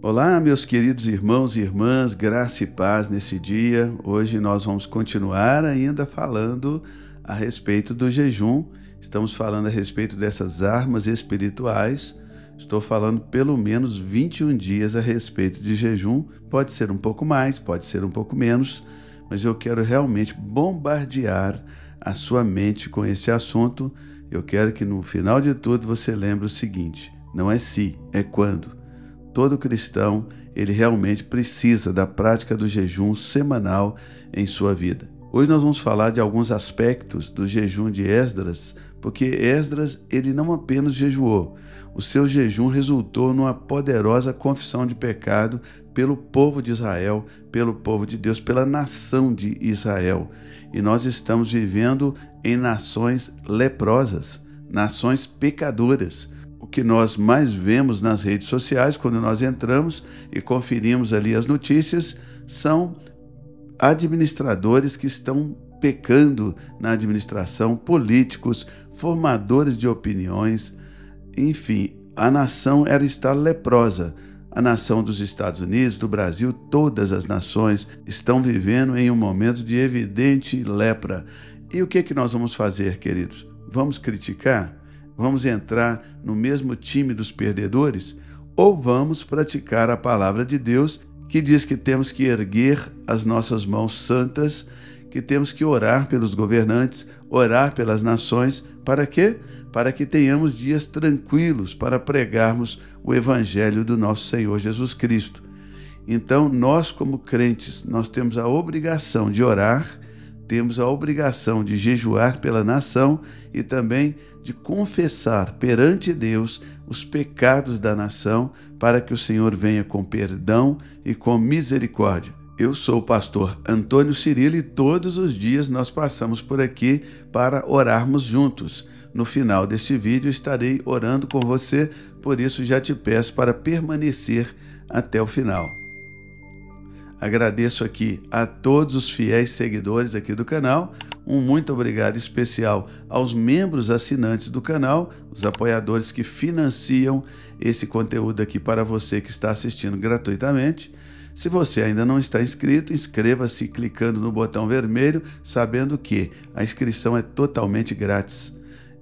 Olá, meus queridos irmãos e irmãs, graça e paz nesse dia. Hoje nós vamos continuar ainda falando a respeito do jejum. Estamos falando a respeito dessas armas espirituais. Estou falando pelo menos 21 dias a respeito de jejum. Pode ser um pouco mais, pode ser um pouco menos, mas eu quero realmente bombardear a sua mente com este assunto. Eu quero que no final de tudo você lembre o seguinte: não é se, é quando. Todo cristão, ele realmente precisa da prática do jejum semanal em sua vida. Hoje nós vamos falar de alguns aspectos do jejum de Esdras, porque Esdras, ele não apenas jejuou, o seu jejum resultou numa poderosa confissão de pecado pelo povo de Israel, pelo povo de Deus, pela nação de Israel. E nós estamos vivendo em nações leprosas, nações pecadoras. O que nós mais vemos nas redes sociais, quando nós entramos e conferimos ali as notícias, são administradores que estão pecando na administração, políticos, formadores de opiniões, enfim, a nação está leprosa. A nação dos Estados Unidos, do Brasil, todas as nações estão vivendo em um momento de evidente lepra. E o que nós vamos fazer, queridos? Vamos criticar? Vamos entrar no mesmo time dos perdedores? Ou vamos praticar a palavra de Deus, que diz que temos que erguer as nossas mãos santas, que temos que orar pelos governantes, orar pelas nações, para quê? Para que tenhamos dias tranquilos para pregarmos o evangelho do nosso Senhor Jesus Cristo. Então, nós como crentes, nós temos a obrigação de orar, temos a obrigação de jejuar pela nação e também de confessar perante Deus os pecados da nação, para que o Senhor venha com perdão e com misericórdia. Eu sou o pastor Antônio Cirilo e todos os dias nós passamos por aqui para orarmos juntos. No final deste vídeo estarei orando com você, por isso já te peço para permanecer até o final. Agradeço aqui a todos os fiéis seguidores aqui do canal. Um muito obrigado especial aos membros assinantes do canal, os apoiadores que financiam esse conteúdo aqui para você que está assistindo gratuitamente. Se você ainda não está inscrito, inscreva-se clicando no botão vermelho, sabendo que a inscrição é totalmente grátis.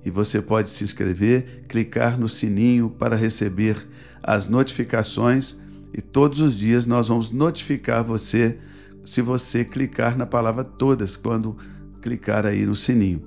E você pode se inscrever, clicar no sininho para receber as notificações, e todos os dias nós vamos notificar você se você clicar na palavra todas, quando clicar aí no sininho.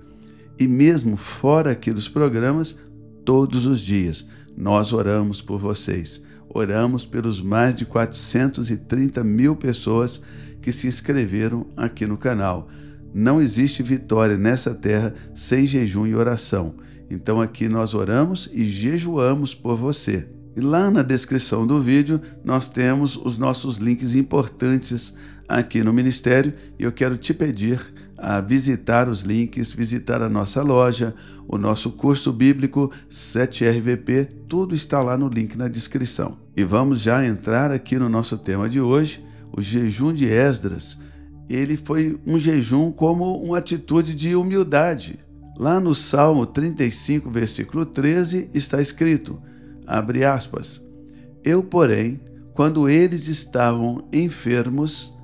E mesmo fora aqui dos programas, todos os dias nós oramos por vocês. Oramos pelos mais de 430 mil pessoas que se inscreveram aqui no canal. Não existe vitória nessa terra sem jejum e oração. Então aqui nós oramos e jejuamos por você. E lá na descrição do vídeo nós temos os nossos links importantes aqui no ministério, e eu quero te pedir a visitar os links, visitar a nossa loja, o nosso curso bíblico 7RVP, tudo está lá no link na descrição. E vamos já entrar aqui no nosso tema de hoje, o jejum de Esdras. Ele foi um jejum como uma atitude de humildade. Lá no Salmo 35, versículo 13, está escrito, abre aspas, eu, porém, quando eles estavam enfermos,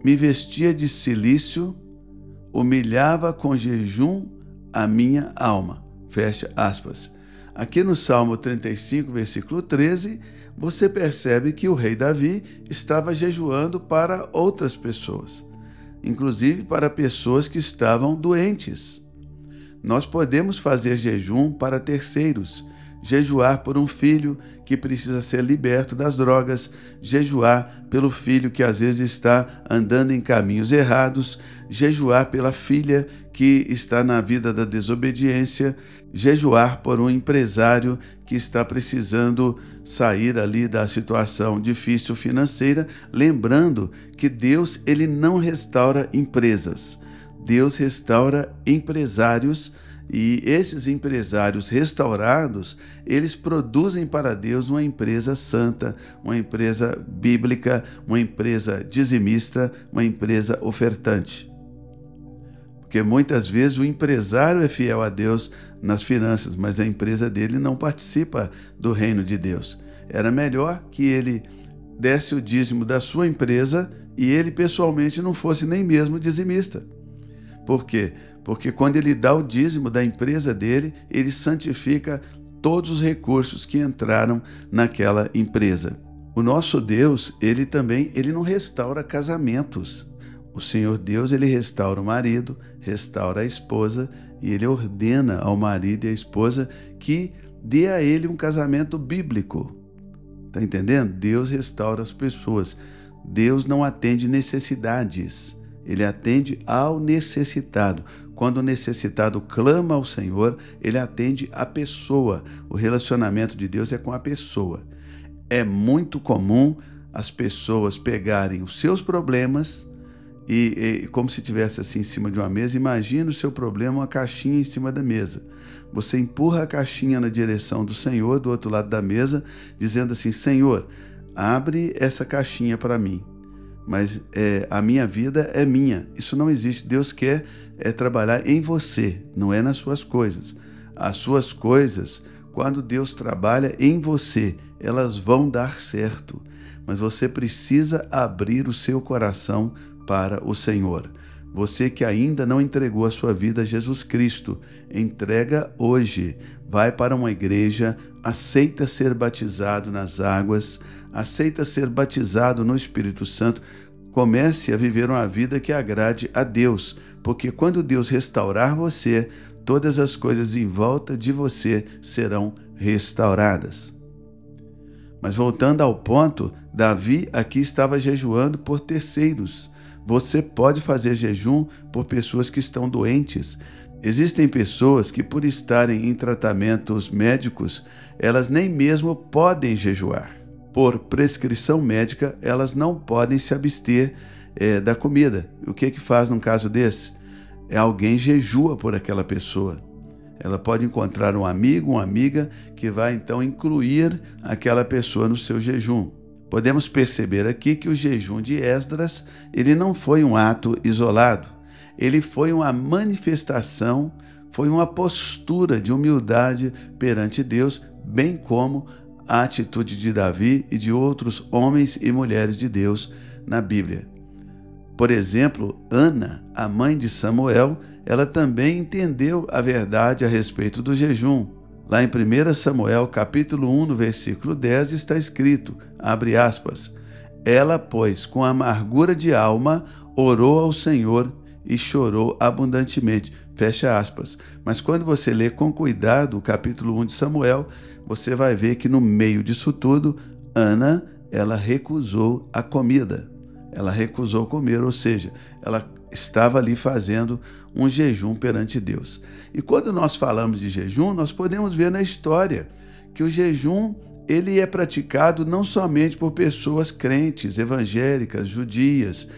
me vestia de cilício, humilhava com jejum a minha alma. Fecha aspas. Aqui no Salmo 35, versículo 13, você percebe que o rei Davi estava jejuando para outras pessoas, inclusive para pessoas que estavam doentes. Nós podemos fazer jejum para terceiros, jejuar por um filho que precisa ser liberto das drogas, jejuar pelo filho que às vezes está andando em caminhos errados, jejuar pela filha que está na vida da desobediência, jejuar por um empresário que está precisando sair ali da situação difícil financeira, lembrando que Deus, ele não restaura empresas, Deus restaura empresários. E esses empresários restaurados, eles produzem para Deus uma empresa santa, uma empresa bíblica, uma empresa dizimista, uma empresa ofertante. Porque muitas vezes o empresário é fiel a Deus nas finanças, mas a empresa dele não participa do reino de Deus. Era melhor que ele desse o dízimo da sua empresa e ele pessoalmente não fosse nem mesmo dizimista. Por quê? Porque quando ele dá o dízimo da empresa dele, ele santifica todos os recursos que entraram naquela empresa. O nosso Deus, ele não restaura casamentos. O Senhor Deus, ele restaura o marido, restaura a esposa e ele ordena ao marido e à esposa que dê a ele um casamento bíblico. Está entendendo? Deus restaura as pessoas. Deus não atende necessidades. Ele atende ao necessitado. Quando o necessitado clama ao Senhor, ele atende a pessoa. O relacionamento de Deus é com a pessoa. É muito comum as pessoas pegarem os seus problemas e como se estivesse assim em cima de uma mesa. Imagina o seu problema, uma caixinha em cima da mesa. Você empurra a caixinha na direção do Senhor, do outro lado da mesa, dizendo assim: Senhor, abre essa caixinha para mim. Mas a minha vida é minha. Isso não existe. Deus quer trabalhar em você, não é nas suas coisas. As suas coisas, quando Deus trabalha em você, elas vão dar certo. Mas você precisa abrir o seu coração para o Senhor. Você que ainda não entregou a sua vida a Jesus Cristo, entrega hoje. Vai para uma igreja, aceita ser batizado nas águas, aceita ser batizado no Espírito Santo. Comece a viver uma vida que agrade a Deus, porque quando Deus restaurar você, todas as coisas em volta de você serão restauradas. Mas voltando ao ponto, Davi aqui estava jejuando por terceiros. Você pode fazer jejum por pessoas que estão doentes. Existem pessoas que, por estarem em tratamentos médicos, elas nem mesmo podem jejuar. Por prescrição médica, elas não podem se abster da comida. O que faz num caso desse? Alguém jejua por aquela pessoa. Ela pode encontrar um amigo, uma amiga, que vai então incluir aquela pessoa no seu jejum. Podemos perceber aqui que o jejum de Esdras, ele não foi um ato isolado. Ele foi uma manifestação, foi uma postura de humildade perante Deus, bem como a atitude de Davi e de outros homens e mulheres de Deus na Bíblia. Por exemplo, Ana, a mãe de Samuel, ela também entendeu a verdade a respeito do jejum. Lá em 1 Samuel, capítulo 1, no versículo 10, está escrito, abre aspas, ela, pois, com amargura de alma, orou ao Senhor e chorou abundantemente, fecha aspas. Mas quando você lê com cuidado o capítulo 1 de Samuel, você vai ver que no meio disso tudo, Ana, ela recusou a comida. Ela recusou comer, ou seja, ela estava ali fazendo um jejum perante Deus. E quando nós falamos de jejum, nós podemos ver na história que o jejum ele é praticado não somente por pessoas crentes, evangélicas, judias.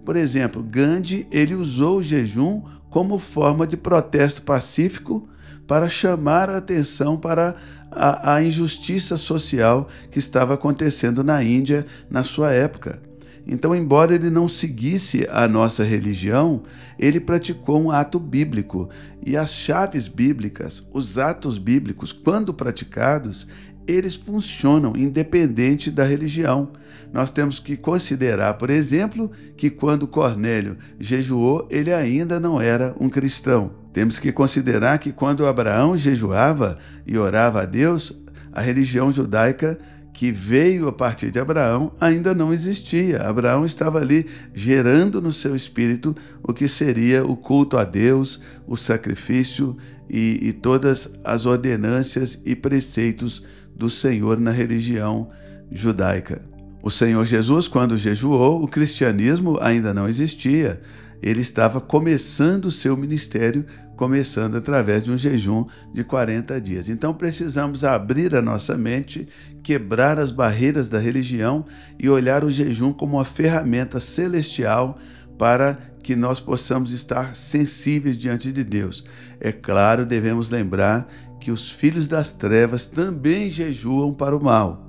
Por exemplo, Gandhi, ele usou o jejum como forma de protesto pacífico para chamar a atenção para a injustiça social que estava acontecendo na Índia na sua época. Então, embora ele não seguisse a nossa religião, ele praticou um ato bíblico. E as chaves bíblicas, os atos bíblicos, quando praticados, eles funcionam independente da religião. Nós temos que considerar, por exemplo, que quando Cornélio jejuou, ele ainda não era um cristão. Temos que considerar que quando Abraão jejuava e orava a Deus, a religião judaica que veio a partir de Abraão ainda não existia. Abraão estava ali gerando no seu espírito o que seria o culto a Deus, o sacrifício e todas as ordenâncias e preceitos do Senhor na religião judaica. O Senhor Jesus, quando jejuou, o cristianismo ainda não existia. Ele estava começando o seu ministério, começando através de um jejum de 40 dias. Então precisamos abrir a nossa mente, quebrar as barreiras da religião e olhar o jejum como uma ferramenta celestial para que nós possamos estar sensíveis diante de Deus. É claro, devemos lembrar que os filhos das trevas também jejuam para o mal.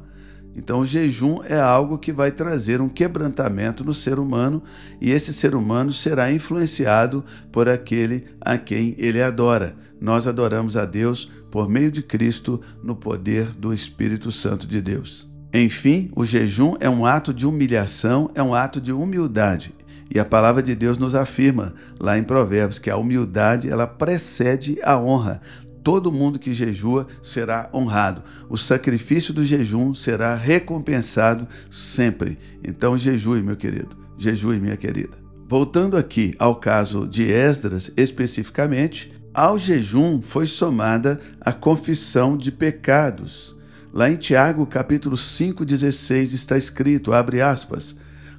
Então o jejum é algo que vai trazer um quebrantamento no ser humano e esse ser humano será influenciado por aquele a quem ele adora. Nós adoramos a Deus por meio de Cristo no poder do Espírito Santo de Deus. Enfim, o jejum é um ato de humilhação, é um ato de humildade. E a palavra de Deus nos afirma lá em Provérbios que a humildade ela precede a honra. Todo mundo que jejua será honrado. O sacrifício do jejum será recompensado sempre. Então jejue, meu querido. Jejue, minha querida. Voltando aqui ao caso de Esdras especificamente, ao jejum foi somada a confissão de pecados. Lá em Tiago, capítulo 5:16 está escrito, abre aspas,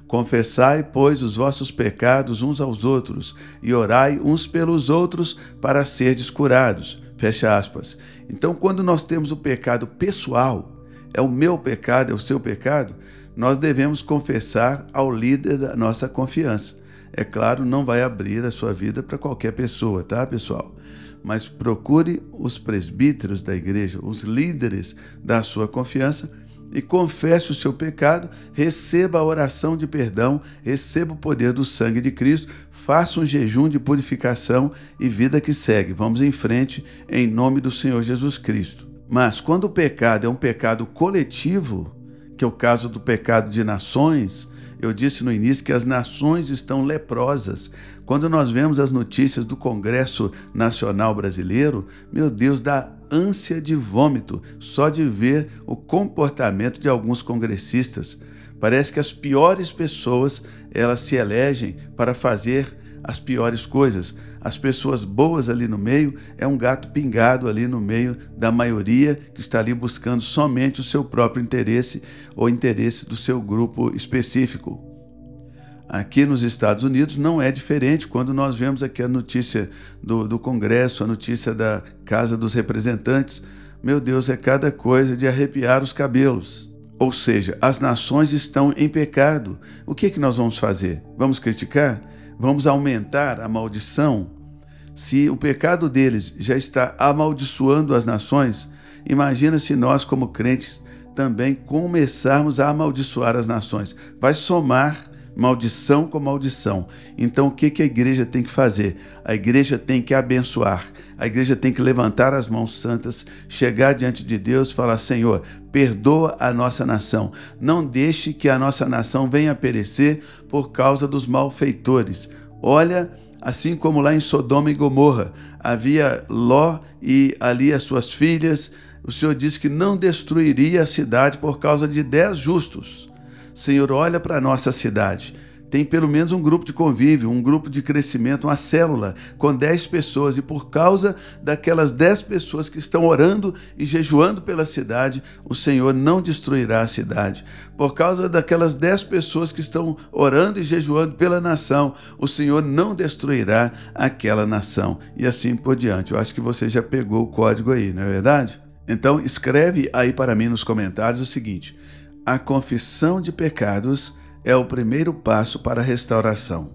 confessai, pois, os vossos pecados uns aos outros e orai uns pelos outros para serdes curados. Fecha aspas. Então, quando nós temos o pecado pessoal, é o meu pecado, é o seu pecado, nós devemos confessar ao líder da nossa confiança. É claro, não vai abrir a sua vida para qualquer pessoa, tá, pessoal? Mas procure os presbíteros da igreja, os líderes da sua confiança e confesse o seu pecado, receba a oração de perdão, receba o poder do sangue de Cristo, faça um jejum de purificação e vida que segue. Vamos em frente em nome do Senhor Jesus Cristo. Mas quando o pecado é um pecado coletivo, que é o caso do pecado de nações, eu disse no início que as nações estão leprosas. Quando nós vemos as notícias do Congresso Nacional Brasileiro, meu Deus, dá ânsia de vômito só de ver o comportamento de alguns congressistas. Parece que as piores pessoas, elas se elegem para fazer as piores coisas. As pessoas boas ali no meio é um gato pingado ali no meio da maioria que está ali buscando somente o seu próprio interesse ou interesse do seu grupo específico. Aqui nos Estados Unidos não é diferente. Quando nós vemos aqui a notícia do Congresso, a notícia da Casa dos Representantes, meu Deus, é cada coisa de arrepiar os cabelos. Ou seja, as nações estão em pecado. O que nós vamos fazer? Vamos criticar? Vamos aumentar a maldição? Se o pecado deles já está amaldiçoando as nações, imagina se nós, como crentes, também começarmos a amaldiçoar as nações. Vai somar maldição com maldição. Então, o que a igreja tem que fazer? A igreja tem que abençoar. A igreja tem que levantar as mãos santas, chegar diante de Deus e falar, Senhor, perdoa a nossa nação. Não deixe que a nossa nação venha a perecer por causa dos malfeitores. Olha, assim como lá em Sodoma e Gomorra, havia Ló e ali as suas filhas, o Senhor disse que não destruiria a cidade por causa de 10 justos. Senhor, olha para a nossa cidade. Tem pelo menos um grupo de convívio, um grupo de crescimento, uma célula com 10 pessoas. E por causa daquelas 10 pessoas que estão orando e jejuando pela cidade, o Senhor não destruirá a cidade. Por causa daquelas 10 pessoas que estão orando e jejuando pela nação, o Senhor não destruirá aquela nação. E assim por diante. Eu acho que você já pegou o código aí, não é verdade? Então escreve aí para mim nos comentários o seguinte: a confissão de pecados é o primeiro passo para a restauração.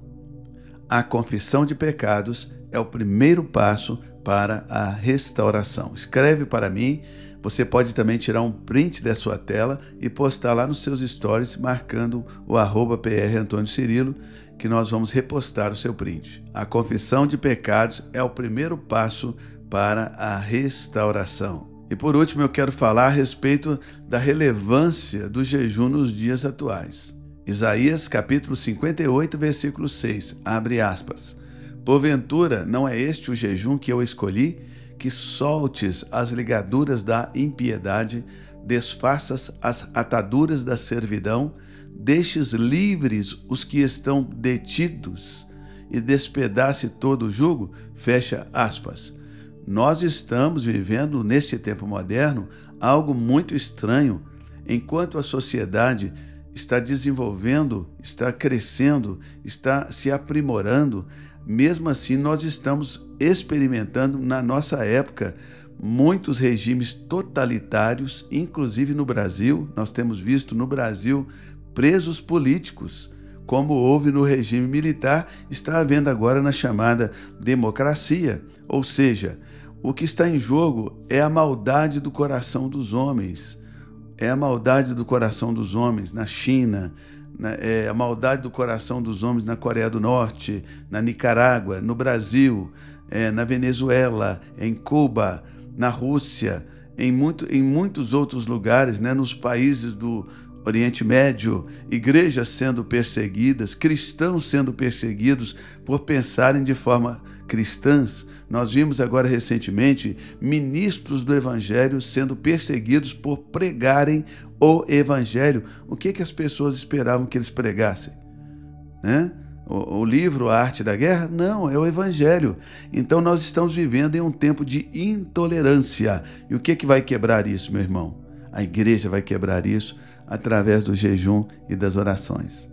A confissão de pecados é o primeiro passo para a restauração. Escreve para mim. Você pode também tirar um print da sua tela e postar lá nos seus stories, marcando o @PR Antônio Cirilo, que nós vamos repostar o seu print. A confissão de pecados é o primeiro passo para a restauração. E por último, eu quero falar a respeito da relevância do jejum nos dias atuais. Isaías capítulo 58, versículo 6, abre aspas. Porventura, não é este o jejum que eu escolhi? Que soltes as ligaduras da impiedade, desfaças as ataduras da servidão, deixes livres os que estão detidos e despedace todo o jugo? Fecha aspas. Nós estamos vivendo, neste tempo moderno, algo muito estranho. Enquanto a sociedade está desenvolvendo, está crescendo, está se aprimorando, mesmo assim nós estamos experimentando, na nossa época, muitos regimes totalitários, inclusive no Brasil. Nós temos visto no Brasil presos políticos, como houve no regime militar, está havendo agora na chamada democracia, ou seja, o que está em jogo é a maldade do coração dos homens. É a maldade do coração dos homens na China, é a maldade do coração dos homens na Coreia do Norte, na Nicarágua, no Brasil, na Venezuela, em Cuba, na Rússia, em muitos outros lugares, né, nos países do Oriente Médio, igrejas sendo perseguidas, cristãos sendo perseguidos por pensarem de forma cristãs. Nós vimos agora recentemente ministros do Evangelho sendo perseguidos por pregarem o Evangelho. O que as pessoas esperavam que eles pregassem? Né? O livro A Arte da Guerra? Não, é o Evangelho. Então nós estamos vivendo em um tempo de intolerância. E o que vai quebrar isso, meu irmão? A igreja vai quebrar isso através do jejum e das orações.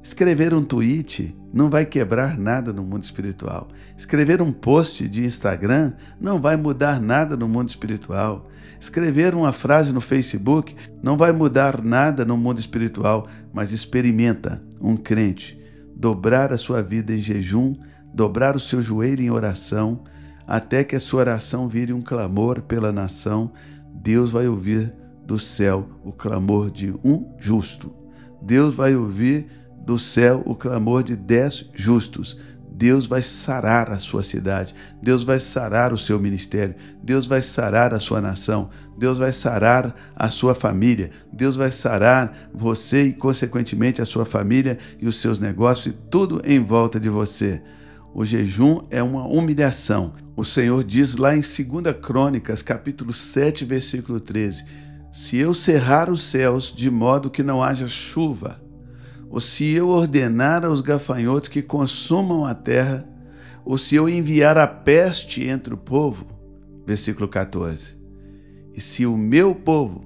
Escrever um tweet não vai quebrar nada no mundo espiritual. Escrever um post de Instagram não vai mudar nada no mundo espiritual. Escrever uma frase no Facebook não vai mudar nada no mundo espiritual, mas experimenta um crente dobrar a sua vida em jejum, dobrar o seu joelho em oração, até que a sua oração vire um clamor pela nação. Deus vai ouvir do céu o clamor de um justo. Deus vai ouvir do céu o clamor de 10 justos. Deus vai sarar a sua cidade, Deus vai sarar o seu ministério, Deus vai sarar a sua nação, Deus vai sarar a sua família, Deus vai sarar você e, consequentemente, a sua família e os seus negócios e tudo em volta de você. O jejum é uma humilhação. O Senhor diz lá em 2 Crônicas, capítulo 7, versículo 13, se eu cerrar os céus de modo que não haja chuva, ou se eu ordenar aos gafanhotos que consumam a terra, ou se eu enviar a peste entre o povo, versículo 14, e se o meu povo,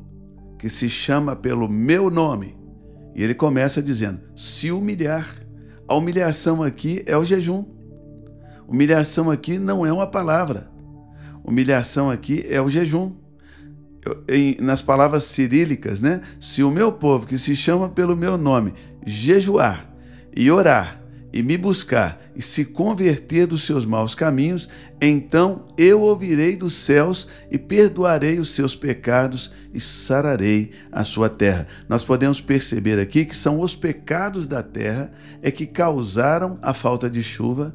que se chama pelo meu nome, e ele começa dizendo, se humilhar, a humilhação aqui é o jejum, humilhação aqui não é uma palavra, humilhação aqui é o jejum. Nas palavras cirílicas, né? Se o meu povo, que se chama pelo meu nome, jejuar e orar e me buscar e se converter dos seus maus caminhos, então eu ouvirei dos céus e perdoarei os seus pecados e sararei a sua terra. Nós podemos perceber aqui que são os pecados da terra que causaram a falta de chuva,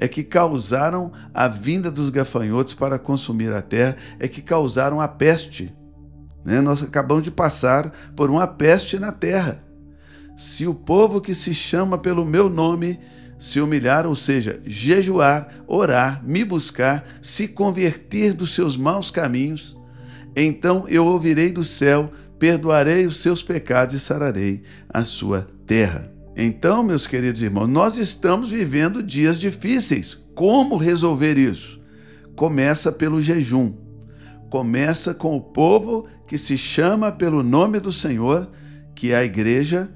que causaram a vinda dos gafanhotos para consumir a terra, que causaram a peste. Nós acabamos de passar por uma peste na terra. Se o povo que se chama pelo meu nome se humilhar, ou seja, jejuar, orar, me buscar, se converter dos seus maus caminhos, então eu ouvirei do céu, perdoarei os seus pecados e sararei a sua terra. Então, meus queridos irmãos, nós estamos vivendo dias difíceis. Como resolver isso? Começa pelo jejum. Começa com o povo que se chama pelo nome do Senhor, que é a igreja,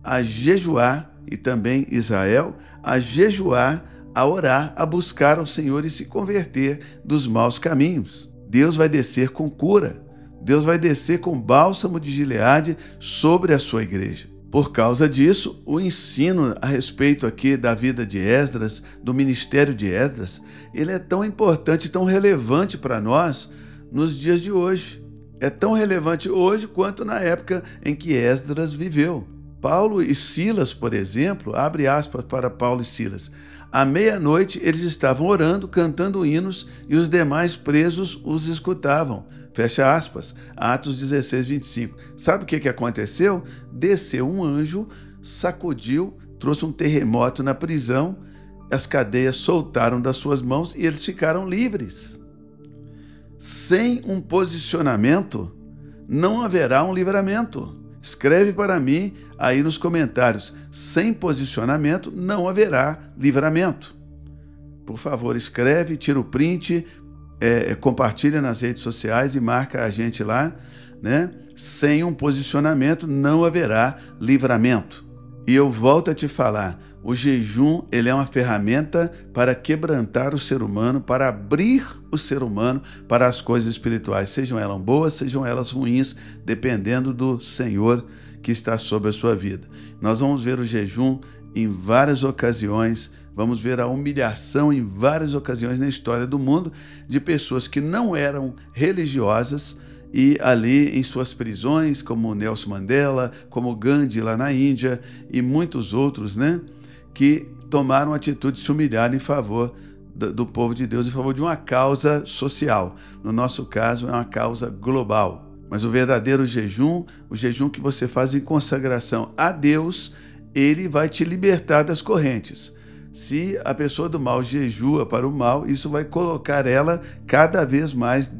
a jejuar, e também Israel, a jejuar, a orar, a buscar ao Senhor e se converter dos maus caminhos. Deus vai descer com cura, Deus vai descer com bálsamo de Gileade sobre a sua igreja. Por causa disso, o ensino a respeito aqui da vida de Esdras, do ministério de Esdras, ele é tão importante, tão relevante para nós nos dias de hoje. É tão relevante hoje quanto na época em que Esdras viveu. Paulo e Silas, por exemplo, abre aspas para Paulo e Silas, à meia-noite eles estavam orando, cantando hinos e os demais presos os escutavam. Fecha aspas, Atos 16, 25. Sabe o que aconteceu? Desceu um anjo, sacudiu, trouxe um terremoto na prisão, as cadeias soltaram das suas mãos e eles ficaram livres. Sem um posicionamento, não haverá um livramento. Escreve para mim aí nos comentários, sem posicionamento não haverá livramento. Por favor, escreve, tira o print, compartilha nas redes sociais e marca a gente lá, né? Sem um posicionamento não haverá livramento. E eu volto a te falar, o jejum ele é uma ferramenta para quebrantar o ser humano, para abrir o ser humano para as coisas espirituais, sejam elas boas, sejam elas ruins, dependendo do Senhor que está sobre a sua vida. Nós vamos ver o jejum em várias ocasiões, vamos ver a humilhação em várias ocasiões na história do mundo de pessoas que não eram religiosas e ali em suas prisões, como Nelson Mandela, como Gandhi lá na Índia e muitos outros, né, que tomaram a atitude de se humilhar em favor do povo de Deus, em favor de uma causa social. No nosso caso, é uma causa global. Mas o verdadeiro jejum, o jejum que você faz em consagração a Deus, ele vai te libertar das correntes. Se a pessoa do mal jejua para o mal, isso vai colocar ela cada vez mais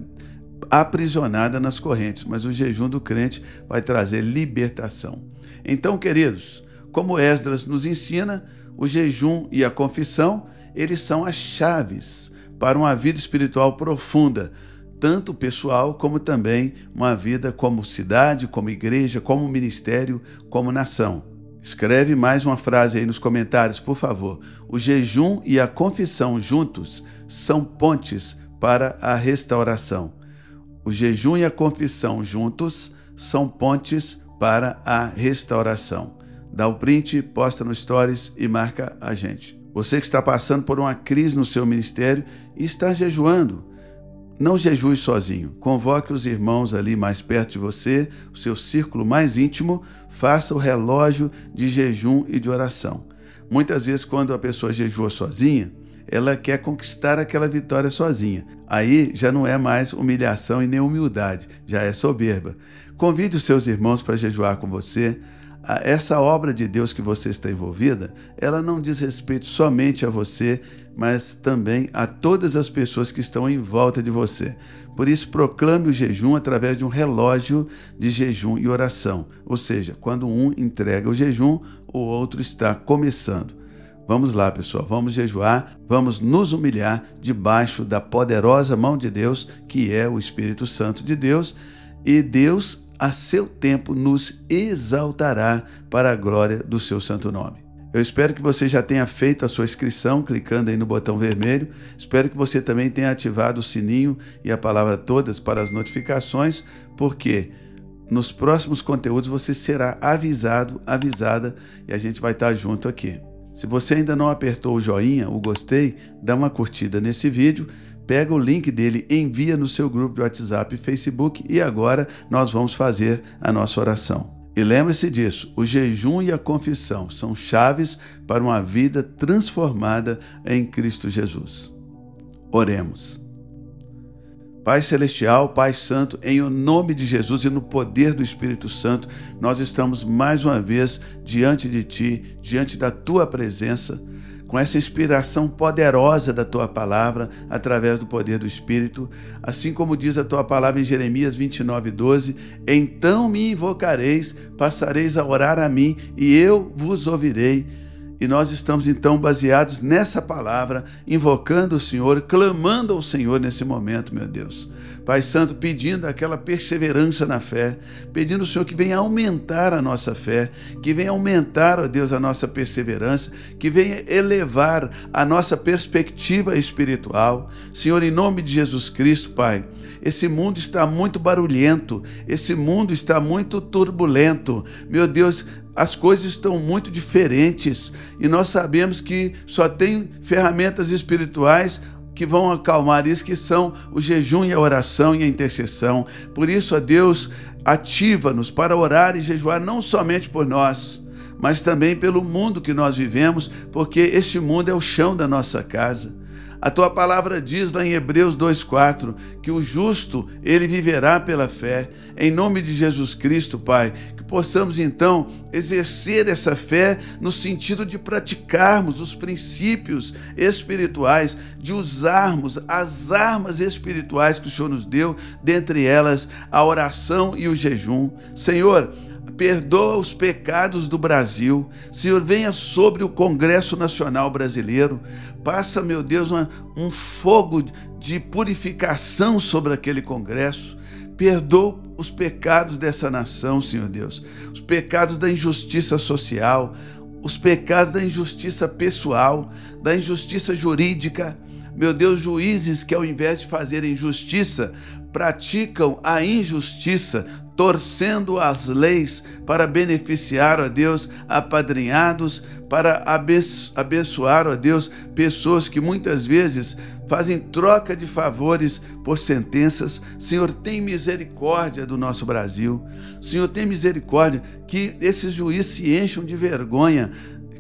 aprisionada nas correntes. Mas o jejum do crente vai trazer libertação. Então, queridos, como Esdras nos ensina, o jejum e a confissão, eles são as chaves para uma vida espiritual profunda, tanto pessoal como também uma vida como cidade, como igreja, como ministério, como nação. Escreve mais uma frase aí nos comentários, por favor. O jejum e a confissão juntos são pontes para a restauração. O jejum e a confissão juntos são pontes para a restauração. Dá o print, posta no Stories e marca a gente. Você que está passando por uma crise no seu ministério e está jejuando, não jejue sozinho. Convoque os irmãos ali mais perto de você, o seu círculo mais íntimo, faça o relógio de jejum e de oração. Muitas vezes, quando a pessoa jejua sozinha, ela quer conquistar aquela vitória sozinha. Aí já não é mais humilhação e nem humildade, já é soberba. Convide os seus irmãos para jejuar com você. Essa obra de Deus que você está envolvida, ela não diz respeito somente a você, mas também a todas as pessoas que estão em volta de você. Por isso, proclame o jejum através de um relógio de jejum e oração. Ou seja, quando um entrega o jejum, o outro está começando. Vamos lá, pessoal, vamos jejuar, vamos nos humilhar debaixo da poderosa mão de Deus, que é o Espírito Santo de Deus, e Deus, a seu tempo, nos exaltará para a glória do seu santo nome. Eu espero que você já tenha feito a sua inscrição, clicando aí no botão vermelho. Espero que você também tenha ativado o sininho e a palavra todas para as notificações, porque nos próximos conteúdos você será avisado, avisada, e a gente vai estar junto aqui. Se você ainda não apertou o joinha, o gostei, dá uma curtida nesse vídeo, pega o link dele, envia no seu grupo de WhatsApp e Facebook, e agora nós vamos fazer a nossa oração. E lembre-se disso, o jejum e a confissão são chaves para uma vida transformada em Cristo Jesus. Oremos. Pai Celestial, Pai Santo, em o nome de Jesus e no poder do Espírito Santo, nós estamos mais uma vez diante de Ti, diante da Tua presença, com essa inspiração poderosa da Tua palavra, através do poder do Espírito, assim como diz a Tua palavra em Jeremias 29:12, então me invocareis, passareis a orar a mim e eu vos ouvirei. E nós estamos então baseados nessa palavra, invocando o Senhor, clamando ao Senhor nesse momento, meu Deus. Pai Santo, pedindo aquela perseverança na fé, pedindo ao Senhor que venha aumentar a nossa fé, que venha aumentar, ó Deus, a nossa perseverança, que venha elevar a nossa perspectiva espiritual. Senhor, em nome de Jesus Cristo, Pai, esse mundo está muito barulhento, esse mundo está muito turbulento. Meu Deus, as coisas estão muito diferentes e nós sabemos que só tem ferramentas espirituais que vão acalmar isso, que são o jejum e a oração e a intercessão. Por isso, ó Deus, ativa-nos para orar e jejuar não somente por nós, mas também pelo mundo que nós vivemos, porque este mundo é o chão da nossa casa. A Tua palavra diz lá em Hebreus 2:4 que o justo, ele viverá pela fé. Em nome de Jesus Cristo, Pai, que possamos então exercer essa fé no sentido de praticarmos os princípios espirituais, de usarmos as armas espirituais que o Senhor nos deu, dentre elas a oração e o jejum. Senhor, perdoa os pecados do Brasil. Senhor, venha sobre o Congresso Nacional Brasileiro. Passa, meu Deus, um fogo de purificação sobre aquele Congresso. Perdoa os pecados dessa nação, Senhor Deus. Os pecados da injustiça social, os pecados da injustiça pessoal, da injustiça jurídica. Meu Deus, juízes que ao invés de fazerem justiça, praticam a injustiça, torcendo as leis para beneficiar, ó Deus, apadrinhados, para abençoar, ó Deus, pessoas que muitas vezes fazem troca de favores por sentenças. Senhor, tem misericórdia do nosso Brasil. Senhor, tem misericórdia que esses juízes se encham de vergonha,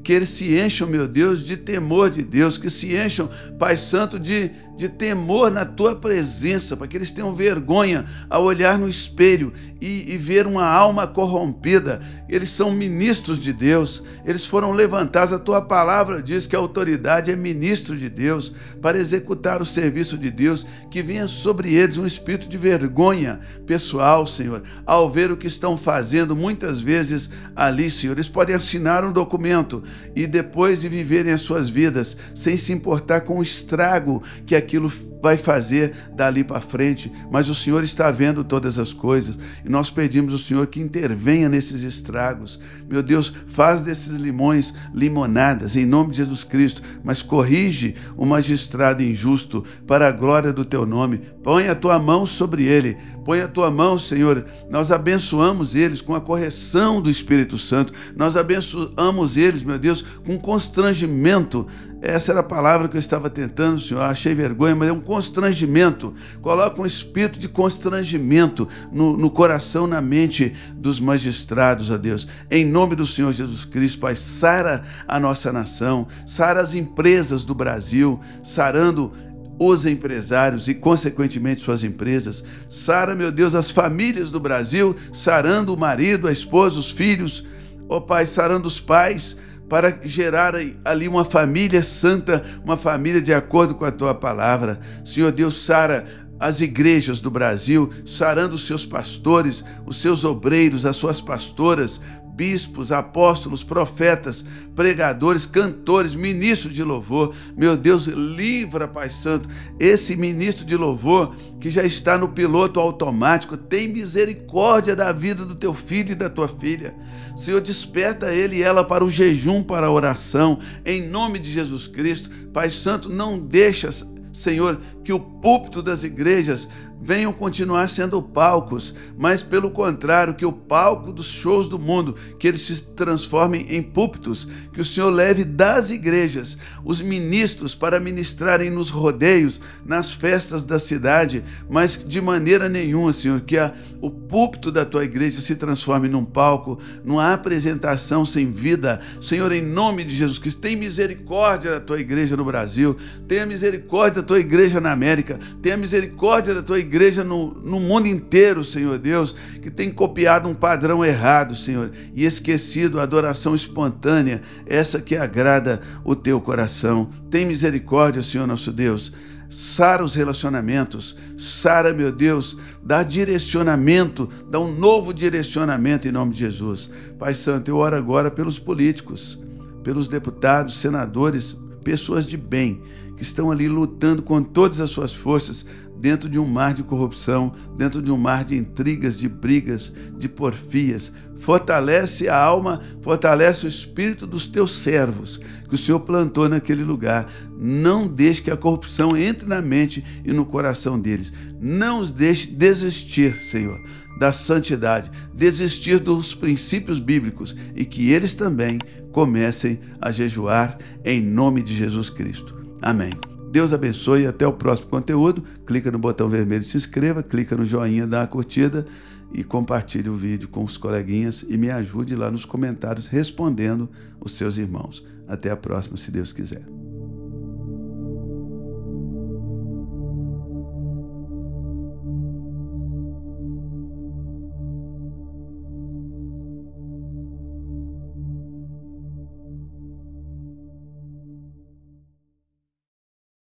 que eles se encham, meu Deus, de temor de Deus, que se encham, Pai Santo, de temor na tua presença, para que eles tenham vergonha ao olhar no espelho e ver uma alma corrompida. Eles são ministros de Deus, eles foram levantados, a tua palavra diz que a autoridade é ministro de Deus, para executar o serviço de Deus, que venha sobre eles um espírito de vergonha pessoal, Senhor, ao ver o que estão fazendo muitas vezes ali, Senhor. Eles podem assinar um documento e depois de viverem as suas vidas sem se importar com o estrago que aquilo vai fazer dali para frente, mas o Senhor está vendo todas as coisas e nós pedimos ao Senhor que intervenha nesses estragos. Meu Deus, faz desses limões limonadas em nome de Jesus Cristo, mas corrige o magistrado injusto para a glória do teu nome. Põe a tua mão sobre ele, põe a tua mão, Senhor. Nós abençoamos eles com a correção do Espírito Santo, nós abençoamos eles, meu Deus, com constrangimento. Essa era a palavra que eu estava tentando, Senhor. Eu achei vergonha, mas é um constrangimento. Coloca um espírito de constrangimento no coração, na mente dos magistrados, ó Deus. Em nome do Senhor Jesus Cristo, Pai, sara a nossa nação, sara as empresas do Brasil, sarando os empresários e, consequentemente, suas empresas. Sara, meu Deus, as famílias do Brasil, sarando o marido, a esposa, os filhos. Ó Pai, sarando os pais, para gerar ali uma família santa, uma família de acordo com a tua palavra. Senhor Deus, sara as igrejas do Brasil, sarando os seus pastores, os seus obreiros, as suas pastoras, bispos, apóstolos, profetas, pregadores, cantores, ministros de louvor. Meu Deus, livra, Pai Santo, esse ministro de louvor que já está no piloto automático. Tem misericórdia da vida do teu filho e da tua filha. Senhor, desperta ele e ela para o jejum, para a oração, em nome de Jesus Cristo. Pai Santo, não deixas, Senhor, que o púlpito das igrejas venham continuar sendo palcos, mas pelo contrário, que o palco dos shows do mundo, que eles se transformem em púlpitos, que o Senhor leve das igrejas os ministros para ministrarem nos rodeios, nas festas da cidade, mas de maneira nenhuma, Senhor, que o púlpito da tua igreja se transforme num palco, numa apresentação sem vida. Senhor, em nome de Jesus Cristo, tem misericórdia da tua igreja no Brasil, tenha misericórdia da tua igreja na América, tenha misericórdia da tua igreja no mundo inteiro, Senhor Deus, que tem copiado um padrão errado, Senhor, e esquecido a adoração espontânea, essa que agrada o teu coração. Tem misericórdia, Senhor nosso Deus. Sara os relacionamentos, sara, meu Deus, dá direcionamento, dá um novo direcionamento em nome de Jesus. Pai Santo, eu oro agora pelos políticos, pelos deputados, senadores, pessoas de bem, que estão ali lutando com todas as suas forças, dentro de um mar de corrupção, dentro de um mar de intrigas, de brigas, de porfias. Fortalece a alma, fortalece o espírito dos teus servos, que o Senhor plantou naquele lugar. Não deixe que a corrupção entre na mente e no coração deles. Não os deixe desistir, Senhor, da santidade, desistir dos princípios bíblicos, e que eles também comecem a jejuar em nome de Jesus Cristo. Amém. Deus abençoe e até o próximo conteúdo. Clica no botão vermelho e se inscreva, clica no joinha, dá uma curtida e compartilhe o vídeo com os coleguinhas e me ajude lá nos comentários respondendo os seus irmãos. Até a próxima, se Deus quiser.